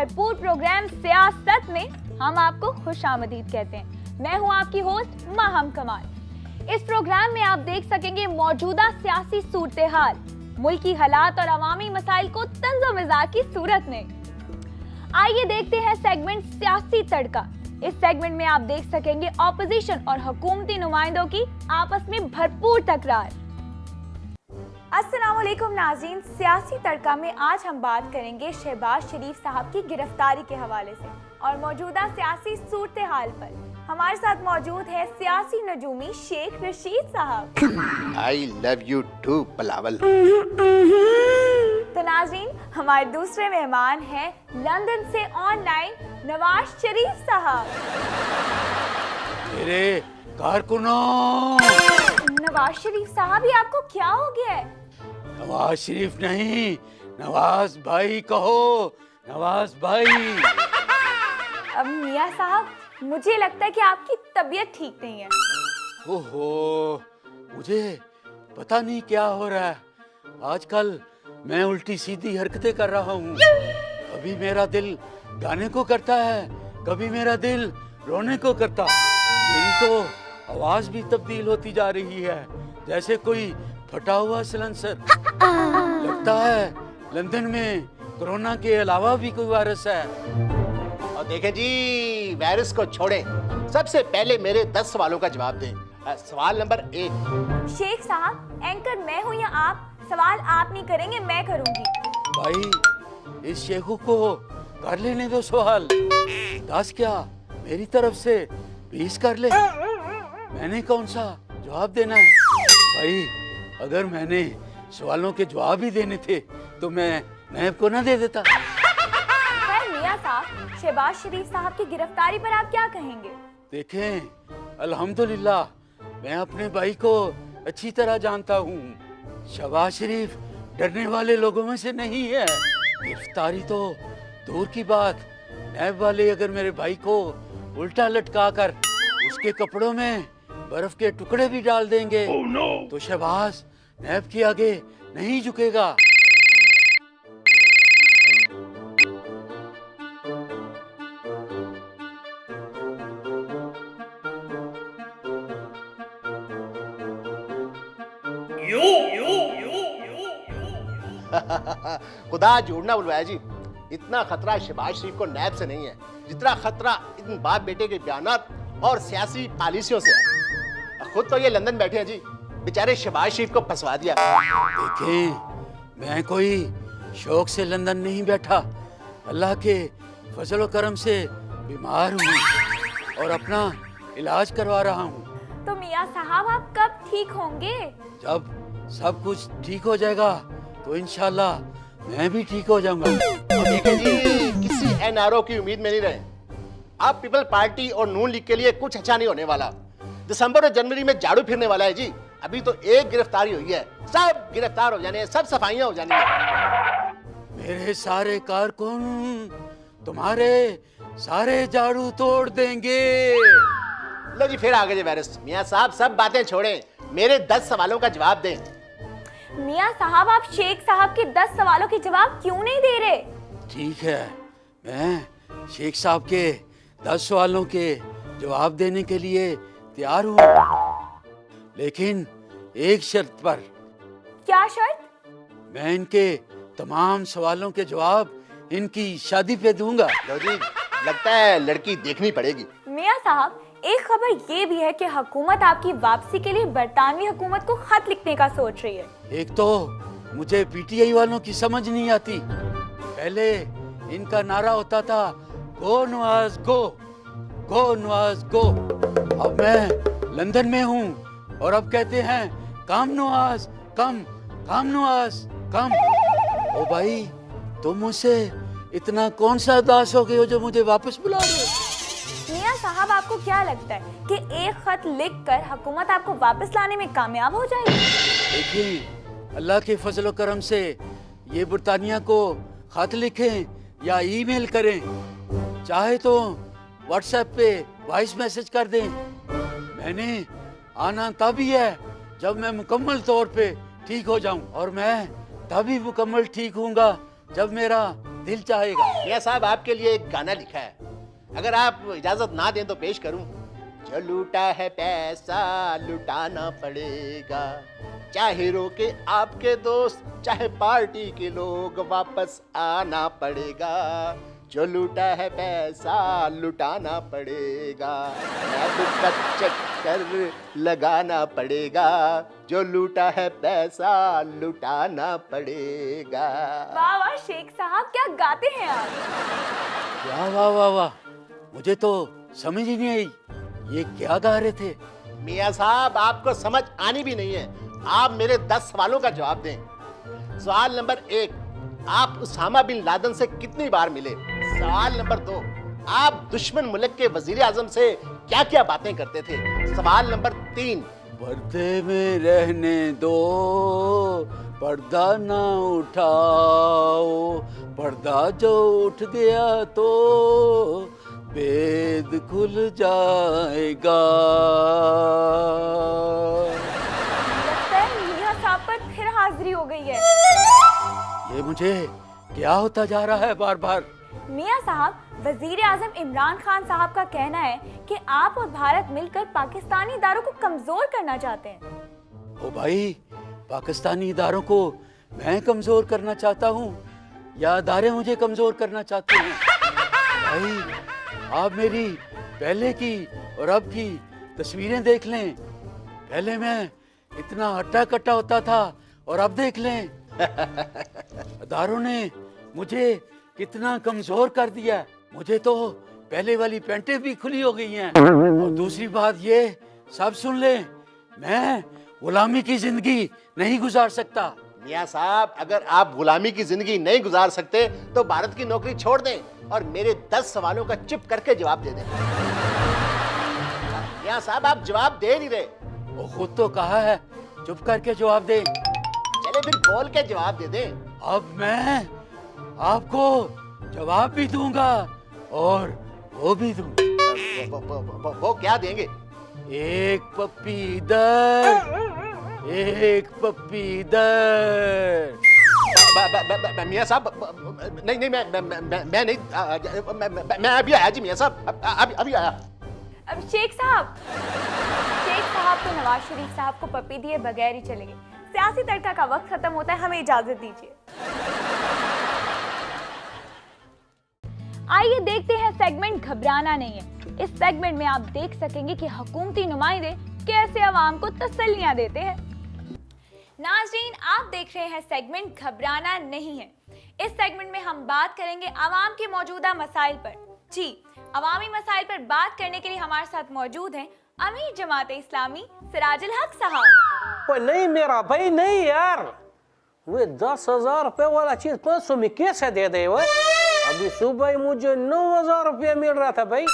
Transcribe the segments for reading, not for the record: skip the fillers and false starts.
भरपूर प्रोग्राम सियासत में हम आपको खुशामदीद कहते हैं। मैं हूं आपकी होस्ट माहम कमाल। इस प्रोग्राम में आप देख सकेंगे मौजूदा सियासी सूरत-ए-हाल, मुल्की हालात और अवामी मसाइल को तंज़ो-मिज़ाज की सूरत में। आइए देखते हैं सेगमेंट सियासी तड़का। इस सेगमेंट में आप देख सकेंगे ऑपोजिशन और हुकूमती नुमाइंदों की आपस में भरपूर तकरार। अस्सलाम वालेकुम नाज़रीन, सियासी तड़का में आज हम बात करेंगे शहबाज शरीफ साहब की गिरफ्तारी के हवाले से और मौजूदा सियासी सूरत-ए-हाल पर। हमारे साथ मौजूद है सियासी नजूमी शेख रशीद साहब। I love you too Palwal. तो नाज़रीन, हमारे दूसरे मेहमान हैं लंदन से ऑनलाइन नवाज शरीफ साहब। मेरे कारकुनों, नवाज शरीफ साहब, ये आपको क्या हो गया है? नवाज शरीफ नहीं, नवाज भाई कहो, नवाज भाई। अब मियां साहब, मुझे लगता है कि आपकी तबीयत ठीक नहीं है। ओहो, मुझे पता नहीं क्या हो रहा है। आजकल मैं उल्टी सीधी हरकतें कर रहा हूँ। कभी मेरा दिल गाने को करता है, कभी मेरा दिल रोने को करता। मेरी तो आवाज भी तब्दील होती जा रही है, जैसे कोई फटा हुआ सिलेंसर। लगता है लंदन में कोरोना के अलावा भी कोई वायरस है। और देखें जी, वायरस को छोड़ें, सबसे पहले मेरे 10 सवालों का जवाब दें। सवाल नंबर 1। शेख साहब, एंकर मैं हूँ या आप? सवाल आप नहीं करेंगे, मैं करूंगी। भाई, इस शेखू को कर लेने दो सवाल। 10 क्या, मेरी तरफ से 20 कर ले। मैंने कौन सा जवाब देना है? भाई, अगर मैंने सवालों के जवाब ही देने थे तो मैं नैब को ना दे देता। खैर मियां साहब, शहबाज शरीफ साहब की गिरफ्तारी पर आप क्या कहेंगे? देखें, अल्हम्दुलिल्लाह मैं अपने भाई को अच्छी तरह जानता हूँ। शहबाज शरीफ डरने वाले लोगों में से नहीं है। गिरफ्तारी तो दूर की बात, नैब वाले अगर मेरे भाई को उल्टा लटका कर उसके कपड़ों में बर्फ के टुकड़े भी डाल देंगे तो शहबाज नैब के आगे नहीं झुकेगा। खुदा झूठ ना बुलवाया जी, इतना खतरा शहबाज शरीफ को नैब से नहीं है जितना खतरा इन बाप बेटे के बयानात और सियासी पॉलिसियों से है। खुद तो ये लंदन बैठे हैं जी, बेचारे शहबाज शरीफ को फंसवा दिया। देखें, मैं कोई शौक से लंदन नहीं बैठा। अल्लाह के फजल करम से बीमार हूँ और अपना इलाज करवा रहा हूँ। तो मियां साहब, आप कब ठीक होंगे? जब सब कुछ ठीक हो जाएगा तो इंशाल्लाह मैं भी ठीक हो जाऊंगा। तो देखें जी, किसी एनआरओ की उम्मीद में नहीं रहे। आप पीपल पार्टी और नून लीग के लिए कुछ अच्छा नहीं होने वाला। दिसंबर और जनवरी में झाड़ू फिरने वाला है जी। अभी तो एक गिरफ्तारी हुई है, सब गिरफ्तार हो जाने हैं, सब सफाइयां हो जानी है। मेरे सारे कारकुन तुम्हारे सारे झाड़ू तोड़ देंगे। लो जी, फिर आ गए वायरस। मियां साहब, सब बातें छोड़ें, मेरे 10 सवालों का जवाब दें। मियां साहब, आप शेख साहब के 10 सवालों के जवाब क्यों नहीं दे रहे? ठीक है, मैं शेख साहब के 10 सवालों के जवाब देने के लिए तैयार हूँ, लेकिन एक शर्त पर। क्या शर्त? मैं इनके तमाम सवालों के जवाब इनकी शादी पे दूंगा। लो जी, लगता है लड़की देखनी पड़ेगी। मियां साहब, एक खबर ये भी है कि हुकूमत आपकी वापसी के लिए बरतानवी हुकूमत को खत लिखने का सोच रही है। एक तो मुझे पीटीआई वालों की समझ नहीं आती। पहले इनका नारा होता था गो नवाज गो, गो नवाज गो। अब मैं लंदन में हूँ और अब कहते हैं कम नवाज कम, कम नवाज कम। ओ भाई, तुम मुझसे इतना कौन सा उदास हो गए हो जो मुझे वापस बुला रहे हो? मियां साहब, आपको क्या लगता है कि एक खत लिखकर हुकूमत आपको वापस लाने में कामयाब हो जाएगी? देखिए, अल्लाह के फजल करम से ये बरतानिया को खत लिखें या ईमेल करें, चाहे तो व्हाट्सएप पे वॉइस मैसेज कर दें। मैंने आना तभी है जब मैं मुकम्मल तौर पे ठीक हो जाऊं, और मैं तभी मुकम्मल ठीक हूँगा जब मेरा दिल चाहेगा। मियाँ साहब आपके लिए एक गाना लिखा है, अगर आप इजाजत ना दें तो पेश करूं। जो लूटा है पैसा लुटाना पड़ेगा, चाहे रोके आपके दोस्त चाहे पार्टी के लोग, वापस आना पड़ेगा। जो लूटा है पैसा लुटाना पड़ेगा, नैब का चक्कर लगाना पड़ेगा। जो लूटा है पैसा लुटाना पड़ेगा। वाह वाह शेख साहब, क्या गाते हैं आप। वाह वाह वाह वाह, मुझे तो समझ ही नहीं आई ये क्या गा रहे थे। मियाँ साहब आपको समझ आनी भी नहीं है, आप मेरे 10 सवालों का जवाब दें। सवाल नंबर 1, आप उसामा बिन लादेन से कितनी बार मिले? सवाल नंबर 2, आप दुश्मन मुल्क के वजीर आजम से क्या क्या बातें करते थे? सवाल नंबर 3, पर्दे में रहने दो, पर्दा ना उठाओ, पर्दा जो उठ गया तो भेद खुल जाएगा। लगता है मियाँ साहब पर फिर हाजिरी हो गई है। ये मुझे क्या होता जा रहा है बार बार। मियाँ साहब, वजीर आजम इमरान खान साहब का कहना है कि आप और भारत मिलकर पाकिस्तानी इदारों को कमजोर करना चाहते हैं। ओ भाई, पाकिस्तानी इदारों को मैं कमजोर करना चाहता हूँ या इदारे मुझे कमजोर करना चाहते हैं? भाई, आप मेरी पहले की और अब की तस्वीरें देख लें। पहले मैं इतना हट्टा कट्टा होता था और अब देख लें इदारों ने मुझे कितना कमजोर कर दिया। मुझे तो पहले वाली पैंटें भी खुली हो गई हैं। और दूसरी बात ये, सब सुन लें, मैं गुलामी की जिंदगी नहीं गुजार सकता। मियाँ साहब अगर आप गुलामी की जिंदगी नहीं गुजार सकते तो भारत की नौकरी छोड़ दें और मेरे 10 सवालों का चुप करके जवाब दे दें। मियाँ साहब आप जवाब दे नहीं रहे। वो खुद तो कहा है चुप करके जवाब दे। चले फिर बोल के जवाब दे दें। अब मैं आपको जवाब भी दूंगा और वो भी दूंगा। वो क्या देंगे? एक पप्पी इधर, एक पप्पी इधर। मियाँ साहब नहीं मैं नहीं, मैं अभी आया जी मियाँ साहब, अभी आया। अब शेख साहब तो नवाज शरीफ साहब को पप्पी दिए बगैर ही चले गए। सियासी तड़का का वक्त खत्म होता है, हमें इजाजत दीजिए। आइए देखते हैं सेगमेंट घबराना नहीं है। इस सेगमेंट में आप देख सकेंगे कि हुकूमती नुमाइंदे कैसे अवाम को तसल्लियां देते हैं। नाज़रीन, आप देख रहे हैं सेगमेंट घबराना नहीं है। इस सेगमेंट में हम बात करेंगे अवाम के मौजूदा मसाइल पर। जी, अवामी मसाइल पर बात करने के लिए हमारे साथ मौजूद हैं अमीर जमात इस्लामी सिराजुल हक साहब। वो नहीं मेरा भाई, नहीं यार, वो 10,000 रुपए वाला चीज 500 में कैसे दे दे? वो अभी सुबह मुझे 9,000 रुपया मिल रहा था भाई।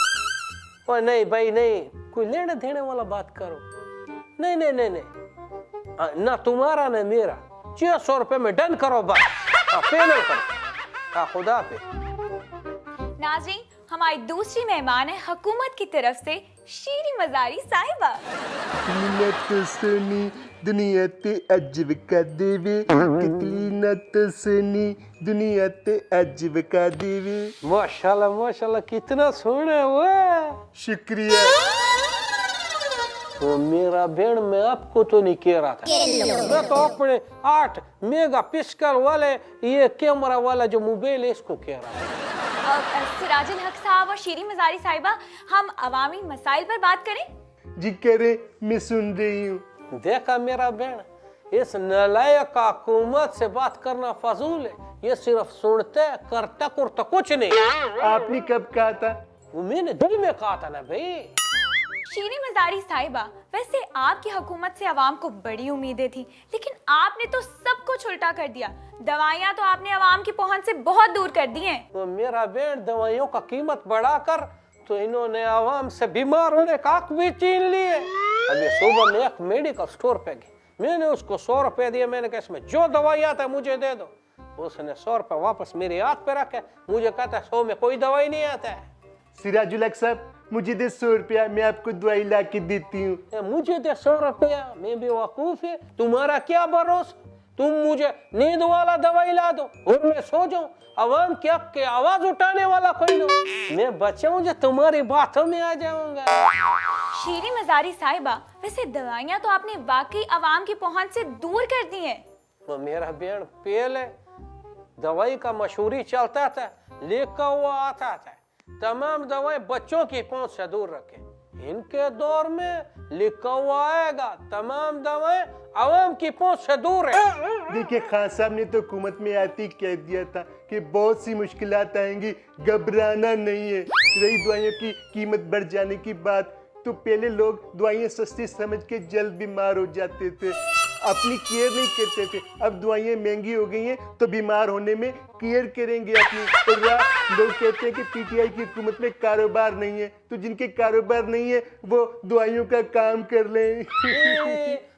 वो नहीं भाई नहीं, कोई लेने देने वाला बात करो। नहीं नहीं नहीं नहीं, ना तुम्हारा ना मेरा, 600 रुपए में डन करो बस। पेमेंट करो, खुदा पे। नाज़रीन, हमारी दूसरी मेहमान है हुकूमत की तरफ से शीरी मजारी साहिबा। दुनिया ते अजब का देवे, कितनी न तो सुनी दुनिया ते अजब का देवे। माशाल्लाह माशाल्लाह, कितना सोना हुआ। शुक्रिया। तो मेरा बहन, मैं आपको तो नहीं कह रहा था, मैं तो अपने 8 मेगा पिक्सल वाले ये कैमरा वाला जो मोबाइल है इसको कह रहा था। सिराजुल हक साहब और शीरी मजारी साहिबा, हम अवामी मसाइल पर बात करें। जी करे, मैं सुन रही हूँ। देखा मेरा बहन, इस नालायक हुकूमत से बात करना फजूल है। ये सिर्फ सुनते करता कुरता कुछ नहीं। आपने कब कहा था? वो मैंने दिल में कहा था ना भाई। शीरी मजारी साहिबा, वैसे आपकी हुकूमत से अवाम को बड़ी उम्मीदें थी, लेकिन आपने तो सब कुछ उल्टा कर दिया। दवाइयाँ तो आपने अवाम की पहुंच से बहुत दूर कर दी हैं। तो मेरा बहन, दवाइयों का कीमत बढ़ाकर तो इन्होंने आवाम से बीमार होने का हक भी छीन लिए। अभी सुबह में एक मेडिकल स्टोर पे गई, मैंने उसको 100 रुपए दिए। मैंने कहा इसमें जो दवाई आता है मुझे दे दो। उसने 100 रुपए वापस मेरे हाथ पे रखे, मुझे कहता है 100 में कोई दवाई नहीं आता है। सिराजुल हक साहब, मुझे दे 100 रुपया, मैं आपको दवाई ला के देती हूँ। मुझे दे 100 रुपया, मैं भी वकूफ है, तुम्हारा क्या भरोसा? तुम मुझे नींद वाला दवाई ला दो और मैं सो जाऊं, अवाम की हक की आवाज उठाने वाला कोई ना, मैं बचाऊं जो तुम्हारी बातों में आ जाऊंगा। शीरी मजारी साहिबा, वैसे दवाइयाँ तो आपने वाकई आवाम की पहुंच से दूर कर दी हैं। वो मेरा बहन पहले दवाई का मशहूरी चलता था, लिखा हुआ आता था तमाम दवाएं बच्चों की पहुंच से दूर रखें। इनके दौर में लिखा हुआ आएगा तमाम दवाएं आवाम की पहुंच से दूर है। देखिए खान साहब ने तो हुकूमत में आते ही कह दिया था कि बहुत सी मुश्किलात आएंगी, घबराना नहीं है। रही दवाइयों की कीमत बढ़ जाने की बात, तो पहले लोग दवाइयाँ सस्ती समझ के जल्द बीमार हो जाते थे, अपनी केयर नहीं करते थे। अब दवाइयाँ महंगी हो गई हैं तो बीमार होने में केयर करेंगे अपनी। तो लोग कहते हैं कि पीटीआई की हुकूमत में कारोबार नहीं है, तो जिनके कारोबार नहीं है वो दवाइयों का काम कर लें।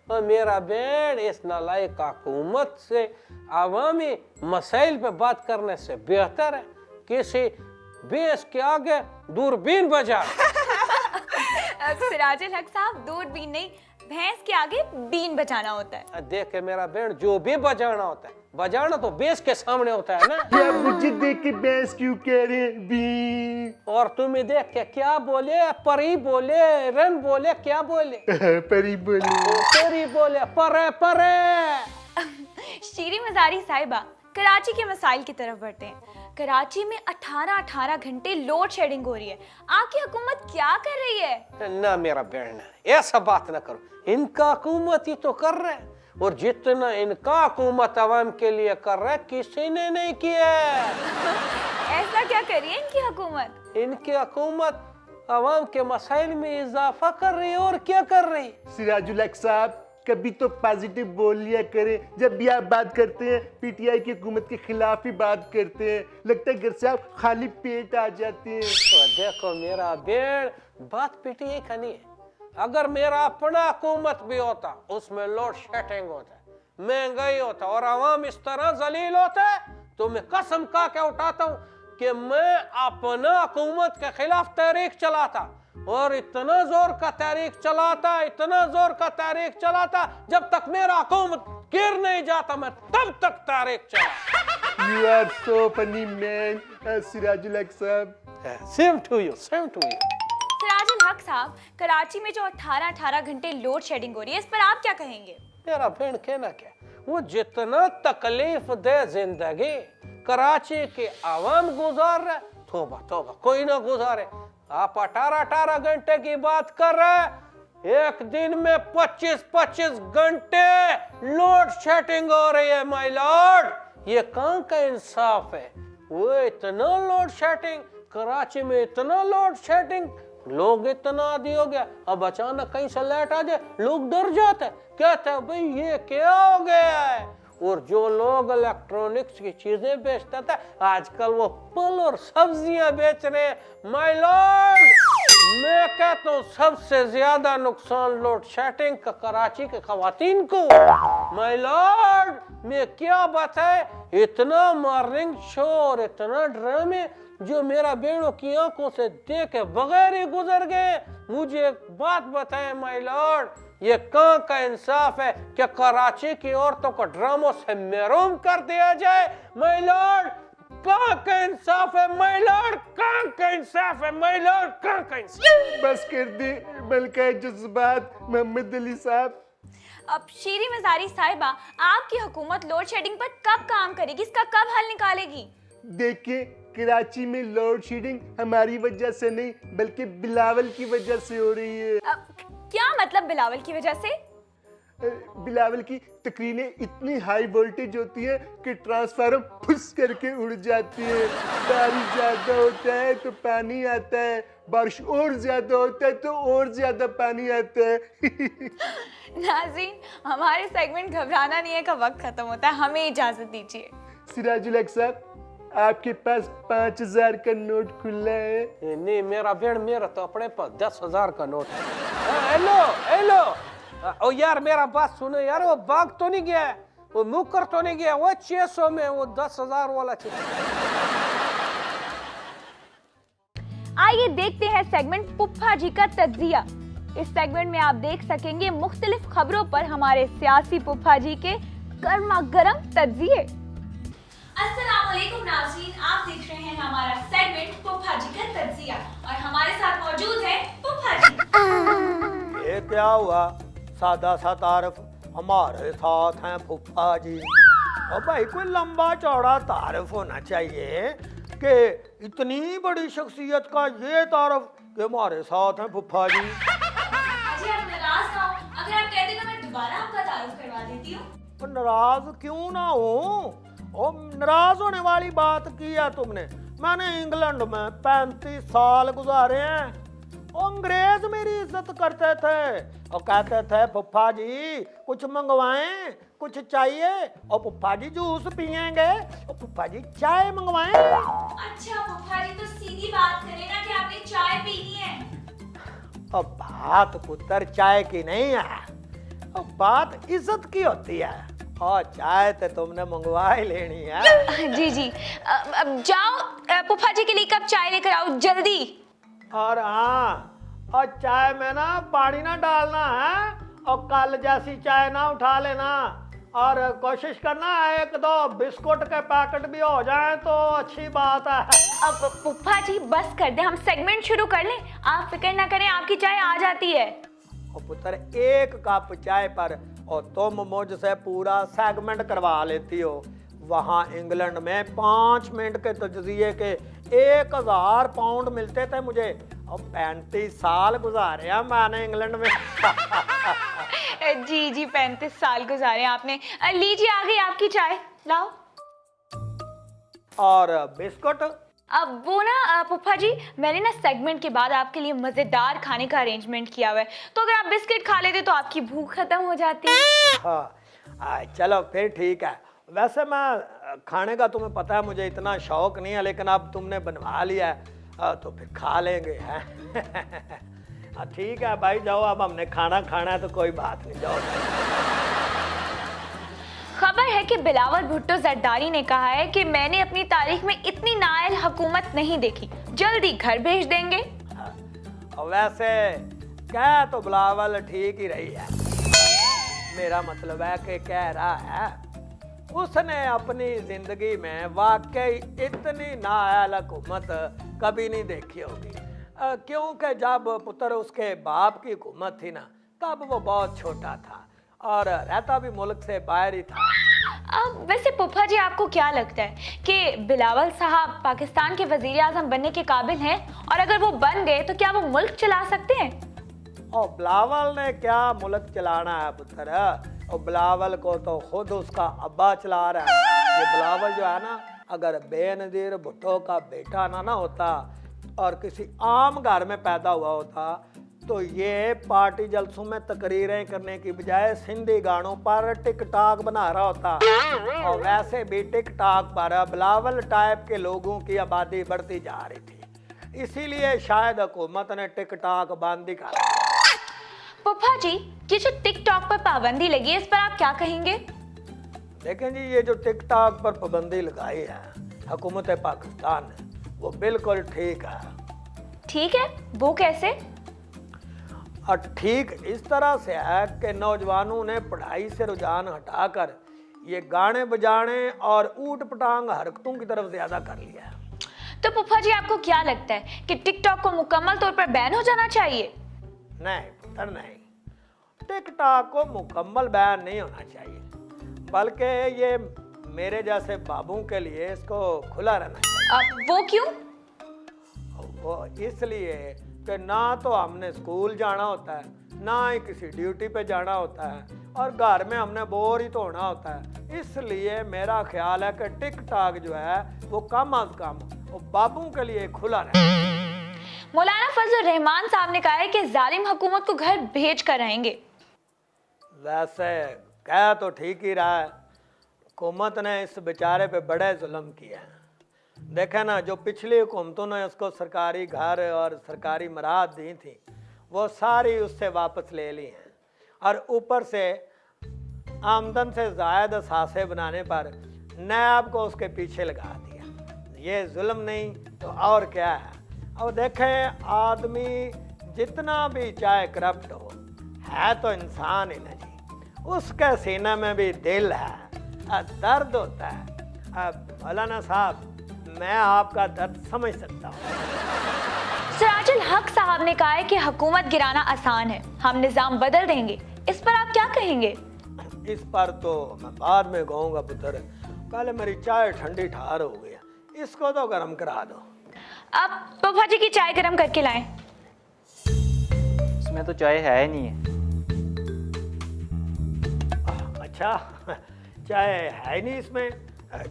और मेरा बेड़ इस नालायक हुकूमत से आवामी मसाइल पे बात करने से बेहतर है किसी बेस के आगे दूरबीन बजा। सिराजुल हक साहब, दूरबीन नहीं, भैंस के आगे बीन बजाना होता है। देख के मेरा बेड़, जो भी बजाना होता है, बजाना तो बेस के सामने होता है ना। क्या मुझे देख के बैंस क्यों कह रहे हैं बी? और तुम्हें देख के क्या बोले, परी बोले, रन बोले, क्या बोले? परी बोले, परी बोले, परे परे। शीरी मजारी साहिबा, कराची के मसाइल की तरफ बढ़ते हैं। कराची में 18 घंटे लोड शेडिंग हो रही है, आपकी हुकूमत क्या कर रही है? ना मेरा बहन, ऐसा बात ना करो, इनका हुकूमत ही तो कर रहे हैं, और जितना इनका हुकूमत आवाम के लिए कर रहा है किसी ने नहीं किया। ऐसा क्या कर रही है इनकी हुकूमत? इनकी हुकूमत आवाम के मसाइल में इजाफा कर रही है, और क्या कर रही है? सिराजुल हक साहब कभी तो पॉजिटिव बोल लिया करें, जब भी आप बात करते हैं पीटीआई की हुकूमत के खिलाफ ही बात करते हैं, लगता है घर से आप खाली पेट आ जाते हैं। तो देखो मेरा बेड़, बात पीटीआई का नहीं है। अगर मेरा अपना हुकूमत भी होता, उसमें लोड शेडिंग होता, महंगाई होता और आवाम इस तरह जलील होता है, तो मैं कसम खा के उठाता हूँ कि मैं अपना हुकूमत के खिलाफ तहरीक चलाता, और इतना जोर का तहरीक चलाता, इतना जोर का तहरीक चलाता, जब तक मेरा हुकूमत गिर नहीं जाता मैं तब तक तहरीक चला। You are so funny man, Sirajul हक साहब। Same to you, same to you। Sirajul हक साहब, कराची में जो 18 घंटे लोड शेडिंग हो रही है, इस पर आप क्या कहेंगे? मेरा बहन कहना क्या, वो जितना तकलीफ दे जिंदगी कराची के आवाम गुजार रहे, तौबा तौबा कोई ना गुजारे। आप 18 घंटे की बात कर रहे हैं, एक दिन में 25 घंटे लोड शेडिंग हो रही है माय लॉर्ड। ये कहाँ का इंसाफ है? वो इतना लोड शेडिंग, कराची में इतना लोड शेडिंग, लोग इतना आदी हो गया, अब अचानक कहीं से लाइट आ जाए लोग डर जाते हैं, कहते हैं भाई ये क्या हो गया है। और जो लोग इलेक्ट्रॉनिक्स की चीजें बेचता था, आजकल वो फल और सब्जियां बेच रहे हैं माय लॉर्ड। मैं कहता हूँ सबसे ज्यादा नुकसान लोड शेडिंग का कराची के खवातीन को माय लॉर्ड। मैं क्या बताए, इतना मॉर्निंग शो और इतना ड्रामे जो मेरा बेड़ों की आंखों से देखे बगैर ही गुजर गए। मुझे एक बात बताएं माय लॉर्ड, ये कहाँ का इंसाफ है कि कराची की औरतों को ड्रामों से महरूम कर दिया जाए माय लॉर्ड? कहाँ का इंसाफ है माय लॉर्ड? कहाँ का इंसाफ है माय लॉर्ड? कहाँ का इंसाफ? बस कर दे मलका जज्बात मोहम्मद अली साहब। अब शीरी मजारी साहिबा, आपकी हुकूमत लोड शेडिंग पर कब काम करेगी, इसका कब हल निकालेगी? देखिए कराची में लोड शेडिंग हमारी वजह से नहीं बल्कि बिलावल की वजह से हो रही है। क्या मतलब बिलावल की वजह से? बिलावल की तकरीरें इतनी हाई वोल्टेज होती है कि ट्रांसफार्मर फुस करके उड़ जाती है। बारिश ज्यादा होता है तो पानी आता है, बारिश और ज्यादा होता है तो और ज्यादा पानी आता है। नाज़रीन, हमारे सेगमेंट घबराना नहीं है का वक्त खत्म होता है, हमें इजाजत दीजिए। सिराजुल हक साहब, आपके पास 5000 का नोट खुला है? नहीं मेरा बेड़, मेरा तो अपने पास 10,000 का नोट है। हेलो हेलो, ओ यार मेरा बात सुनो यार, वो भाग तो नहीं गया है, वो मुकर तो नहीं गया, वो 600 में वो 10,000 वाला चीज। आइए देखते हैं सेगमेंट पुप्पा जी का तज्जिया। इस सेगमेंट में आप देख सकेंगे मुख्तलिफ खबरों पर हमारे सियासी पुप्पा जी के गर्मा गर्म तजिए। अस्सलामुअलैकुम नाज़रीन, आप देख रहे हैं हमारा सेगमेंट फुफा जी का तजिया और हमारे साथ मौजूद है फुफा जी। ये क्या हुआ? सादा सा तारफ, हमारे साथ हैं फुफा जी। और भाई कोई लंबा चौड़ा तारफ होना चाहिए कि इतनी बड़ी शख्सियत का ये तारफ कि हमारे साथ हैं फुफा जी। जी आप नाराज ना हो, अगर आप कहते तो मैं दोबारा आपका तारुफ करवा देती हूँ। तो नाराज क्यों ना हो? और नाराज होने वाली बात की है तुमने? मैंने इंग्लैंड में 35 साल गुजारे हैं। अंग्रेज मेरी इज्जत करते थे और कहते थे फुफा जी कुछ मंगवाएं, कुछ चाहिए, और फुफा जी जूस पियेंगे, और फुफा जी चाय मंगवाएं। अच्छा फुफा जी, तो सीधी बात करें ना कि आपने चाय पीनी है। अब बात पुत्र चाय की नहीं है, अब बात इज्जत की होती है। और चाय तो तुमने मंगवा ही लेनी है। जी जी, अब जाओ फुफा जी के लिए कप चाय लेकर आओ जल्दी। और हाँ, और चाय में ना पानी ना डालना है, और कल जैसी चाय ना उठा लेना। और कोशिश करना एक दो बिस्कुट के पैकेट भी हो जाएं तो अच्छी बात है। अब फुफा जी बस कर दे, हम सेगमेंट शुरू कर लें। आप फिक्र ना करें, आपकी चाय आ जाती है। और पुत्र एक कप चाय पर और तुम मुझसे पूरा सेगमेंट करवा लेती हो। वहाँ इंग्लैंड में 5 मिनट के तजिए के 1000 पाउंड मिलते थे मुझे। और 35 साल गुजारे हैं मैंने इंग्लैंड में। जी जी, 35 साल गुजारे आपने। लीजिए आ गई आपकी चाय, लाओ। और बिस्कुट? अब वो ना फुफा जी, मैंने ना सेगमेंट के बाद आपके लिए मजेदार खाने का अरेंजमेंट किया हुआ है, तो अगर आप बिस्किट खा लेते तो आपकी भूख खत्म हो जाती। हाँ, चलो फिर ठीक है। वैसे मैं खाने का तुम्हें पता है मुझे इतना शौक नहीं है, लेकिन अब तुमने बनवा लिया है तो फिर खा लेंगे हैं। ठीक है भाई, जाओ, अब हमने खाना खाना है तो कोई बात नहीं, जाओ। खबर है कि बिलावल भुट्टो जरदारी ने कहा है कि मैंने अपनी तारीख में इतनी नाअहल हुकूमत नहीं देखी, जल्दी घर भेज देंगे। और वैसे क्या तो बिलावल ठीक ही रही है। मेरा मतलब है कि कह रहा है उसने अपनी जिंदगी में वाकई इतनी नाअहल हुकूमत कभी नहीं देखी होगी, क्योंकि जब पुत्र उसके बाप की हुकूमत थी ना, तब वो बहुत छोटा था और रहता भी मुल्क से बाहर ही था। अब वैसे फुफा जी, आपको क्या लगता है कि बिलावल साहब पाकिस्तान के वजीर आजम बनने के काबिल हैं, और अगर वो बन गए तो क्या वो मुल्क चला सकते हैं? और बिलावल ने क्या मुल्क चलाना है पुत्र? और बिलावल को तो खुद उसका अब्बा चला रहा है। ये बिलावल जो है ना, अगर बेनज़ीर भुट्टो का बेटा ना होता और किसी आम घर में पैदा हुआ होता तो ये पार्टी जलसों में तकरीरें करने की बजाय सिंधी गानों पर टिकटॉक बना रहा होता। और वैसे भी टिकटॉक पर बिलावल टाइप के लोगों की आबादी बढ़ती जा रही थी, इसीलिए शायद हुकूमत ने टिकटॉक बंद ही कर। फुफा जी, ये जो टिकटॉक पर पाबंदी लगी है, इस पर आप क्या कहेंगे? देखें जी, ये जो टिकटॉक पर पाबंदी लगाई है हुकूमत पाकिस्तान ने, वो बिल्कुल ठीक है। ठीक है, वो कैसे? और ठीक इस तरह से है कि नौजवानों ने पढ़ाई से रुझान हटाकर ये गाने बजाने और ऊट पटांग हरकतों की तरफ ज्यादा कर लिया है। तो फुफा जी, आपको क्या लगता है कि टिकटॉक को मुकम्मल तौर पर बैन हो जाना चाहिए? नहीं पुत्र नहीं, टिकटॉक को मुकम्मल बैन नहीं होना चाहिए, बल्कि ये मेरे जैसे बाबू के लिए इसको खुला रहना चाहिए। वो क्यों? वो इसलिए कि ना तो हमने स्कूल जाना होता है, ना ही किसी ड्यूटी पे जाना होता है, और घर में हमने बोर ही तो होना होता है। इसलिए मेरा ख्याल है कि टिकटॉक जो है वो कम अज कम वो बाबू के लिए खुला रहे। मौलाना फजल रहमान साहब ने कहा है कि जालिम हुकूमत को घर भेज कर रहेंगे। वैसे कह तो ठीक ही रहा है, हुकूमत ने इस बेचारे पे बड़े जुल्म किए हैं। देखे ना, जो पिछली हुकूमतों ने उसको सरकारी घर और सरकारी मराद दी थी, वो सारी उससे वापस ले ली हैं, और ऊपर से आमदन से ज़ायद असासे बनाने पर नैब को उसके पीछे लगा दिया। ये जुल्म नहीं तो और क्या है। और देखें, आदमी जितना भी चाहे करप्ट हो, है तो इंसान ही ना जी, उसके सीने में भी दिल है, दर्द होता है। मौलाना साहब, मैं आपका दर्द समझ सकता हूँ। सिराजुल हक साहब ने कहा है कि हुकूमत गिराना आसान है, हम निजाम बदल देंगे। इस पर आप क्या कहेंगे? इस पर तो मैं बाद में कहूँगा पुत्र, पहले मेरी चाय ठंडी ठार हो गया, इसको तो गर्म करा दो। अब पप्पा जी की चाय गरम करके लाएं। इसमें तो चाय है नहीं है। अच्छा, चाय है नहीं इसमें?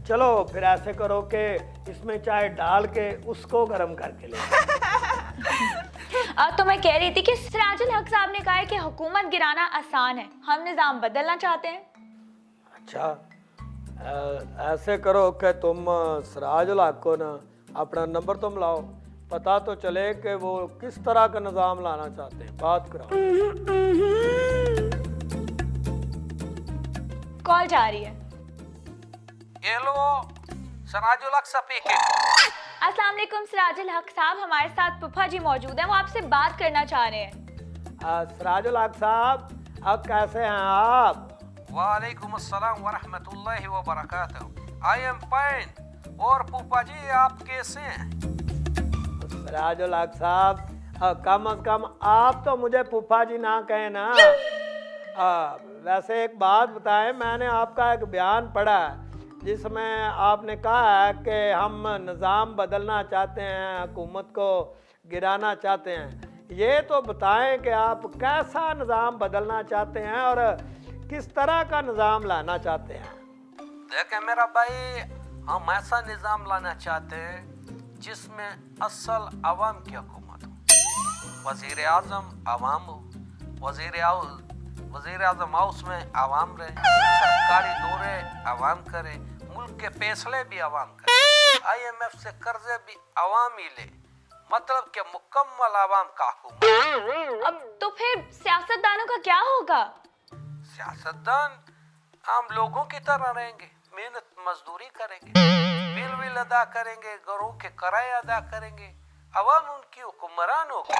चलो फिर ऐसे करो कि इसमें चाय डाल के उसको गर्म करके ले। तो मैं कह रही थी कि सिराजुल हक साहब ने कहा है कि हुकूमत गिराना आसान है, हम निजाम बदलना चाहते हैं। अच्छा, ऐसे करो कि तुम सिराजुल हक को ना अपना नंबर तुम लाओ, पता तो चले कि वो किस तरह का निजाम लाना चाहते हैं, बात कराओ। कॉल जा रही है। हेलो, सिराजुल हक स्पीकिंग। अस्सलाम वालेकुम सिराजुल हक साहब, हमारे साथ पुप्पा जी मौजूद हैं, वो आपसे बात करना चाह रहे हैं। सिराजुल हक साहब, अब कैसे हैं आप? वालेकुम अस्सलाम वरहमतुल्लाहि वबरकातुहू। I am fine. और पुप्पा जी आप कैसे हैं? सिराजुल हक साहब, कम से कम आप तो मुझे पुप्पा जी ना कहें ना। वैसे एक बात बताएं, मैंने आपका एक बयान पढ़ा है जिसमें आपने कहा है कि हम निज़ाम बदलना चाहते हैं, हुकूमत को गिराना चाहते हैं। ये तो बताएं कि आप कैसा निज़ाम बदलना चाहते हैं और किस तरह का निज़ाम लाना चाहते हैं। देखें मेरा भाई, हम ऐसा निज़ाम लाना चाहते हैं जिसमें असल अवाम की हुकूमत हो, वज़ीर आज़म अवाम हो, वज़ीर आज़म हाउस में आवाम रहे, सरकारी दौरे आवाम करे, मुल्क के फैसले भी आवाम करे, IMF से कर्जे भी आवाम ही ले, मतलब कि मुकम्मल आवाम का हुकूमत। अब तो फिर सियासतदानों का क्या होगा? सियासतदान आम लोगों की तरह रहेंगे, मेहनत मजदूरी करेंगे, बिल विल अदा करेंगे, घरों के किराए अदा करेंगे, आवाम उनकी हुक्मरान होगी।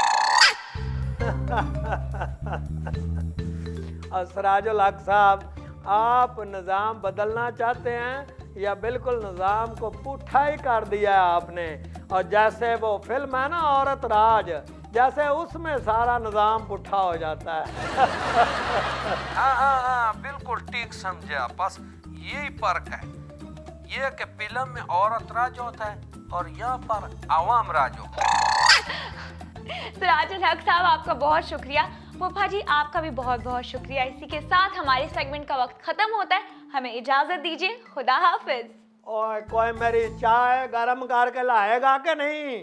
सिराजुल हक साहब, आप निज़ाम बदलना चाहते हैं या बिल्कुल निज़ाम को पुट्ठा ही कर दिया है आपने? और जैसे वो फिल्म है ना औरत राज, जैसे उसमें सारा निज़ाम पुट्ठा हो जाता है। हाँ, बिल्कुल ठीक समझे आप। बस यही फर्क है, ये कि फिल्म में औरत राज होता है और यहाँ पर आवाम राज होता है। सिराजुल हक साहब, आपका बहुत शुक्रिया। पुप्पा जी, आपका भी बहुत बहुत शुक्रिया। इसी के साथ हमारे सेगमेंट का वक्त खत्म होता है, हमें इजाजत दीजिए। खुदा हाफिज। और कोई मेरी चाय गर्म करके लाएगा कि नहीं?